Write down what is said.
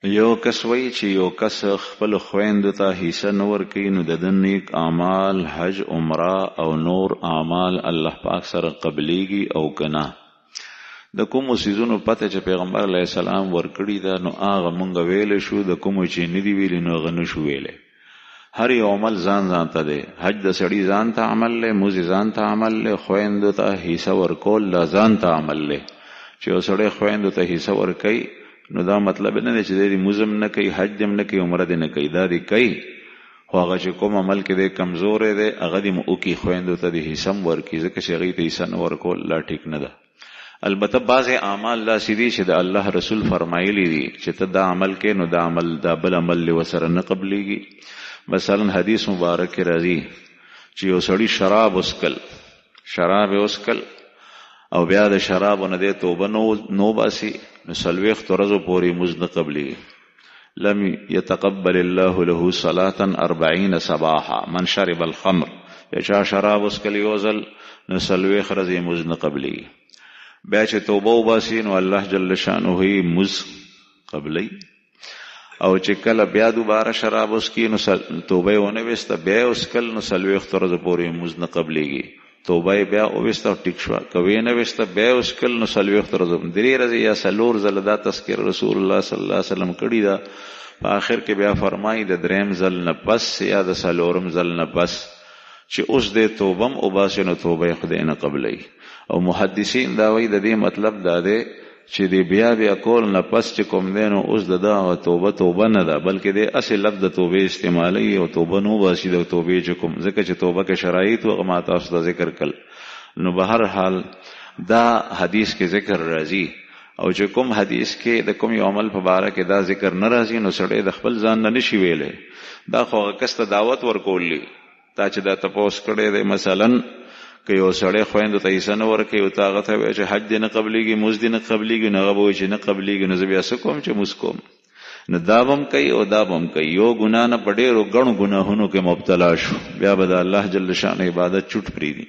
یو کس وی چې یو کس خپل خویندو ته حصہ نه ورکوي نو د ده نیک اعمال حج عمره او نور اعمال الله پاک سره قبلیږي او که نه. د کومو څیزونو پته چې پیغمبر علیه السلام ورکړي ده نو هغه مونږ ویلی شو، د کومو چې نه دي ویلي نو هغه نه شو ویلی. هر یو عمل ځان ځان ته دی. حج د سړي ځان ته عمل دی، موزې ځان ته عمل دی، خویندو ته حصه ورکول دا ځان ته عمل دی. چې یو سړی خویندو ته حصه ورکوي نو دا مطلب نه دی چې دی موزم نه کوي، حج دې نه کوي، عمره دې نه کوي، دا دې کوي خو هغه چې کوم عمل کې دی کمزوری دی هغه دې وکړي، خویندو ته دې حصه هم ورکړي، ځکه چې هغوی ته حصه نه ورکول لا ټیک نه ده. البته بعض اعمال داسې دي چې د الله رسول فرمایلی دي چې ته دا عمل کې نو دا عمل دا بل عمل ورسره نه قبلیږي. مثلا حدیث مبارک کې راځي چې یو سړی شراب وسکل او بیا د شرابو نه دی توبه نو باسي نو 40 ورځو پورې مونځ نه قبلیږي. لم يتقبل الله له صلاة 40 صباحا. من شرب الخمر، چا شراب وسکل یو ځل نو 40 ورځې مونځ نه قبلیږي. بیا چې توبه وباسي نو الله جل شانه مونځ قبلی، او چې کله بیا دوباره شراب وسکي نو توبه ونه وسته بیا وسکل نو 40 ورځې پورې مونځ نه قبلیږي. توبه بیا وسته ټیک شو، کوي نه وسته بیا وسکل نو 40 ورځې 3 ورځې یا 4 ځله دا تذکر رسول الله صلی الله علیه وسلم کړی دا. په آخر کې بیا فرمایي د 3 ځل نه پس یا د 4 ځل نه پس چې اوس دې توبه م وباسي نو توبه خدای نه قبلی. او محدثین دا وایي د دې مطلب دا دی چې دی بیا کول نه پس چې کوم دی نو اوس د دا توبه نه ده، بلکې دی اصل لفظ د توبې استعمالوي او توبه نو باسي د توبې چې کوم، ځکه چې توبه کې شرایط او ما تاسو ته ذکر کړل. نو به هر حال دا حدیث کې ذکر راځي، او چې کوم حدیث کې د کوم یو عمل په باره کې دا ذکر نه راځي نو سړی د خپل ځان نه نشي ویلی. دا خو هغه کس ته دعوت ورکولی تا چې دا تپوس کړی دی. مثلا که یو سړی خویندو ته حصه نه ورکوي او ته هغه ته وایي چې حج دې نه قبلیږي، مونځ دې نه قبلیږي، نو هغه به وایي چې نه قبلیږي، نو زه بیا څه کوم چې مونځ کوم. نو دا به هم کوي او دا به هم کوي، یو ګناه نه په ډېرو ګڼو ګناهونو کې مبتلا شو، بیا به د الله جل شانه عبادت چوټ پرېږدي.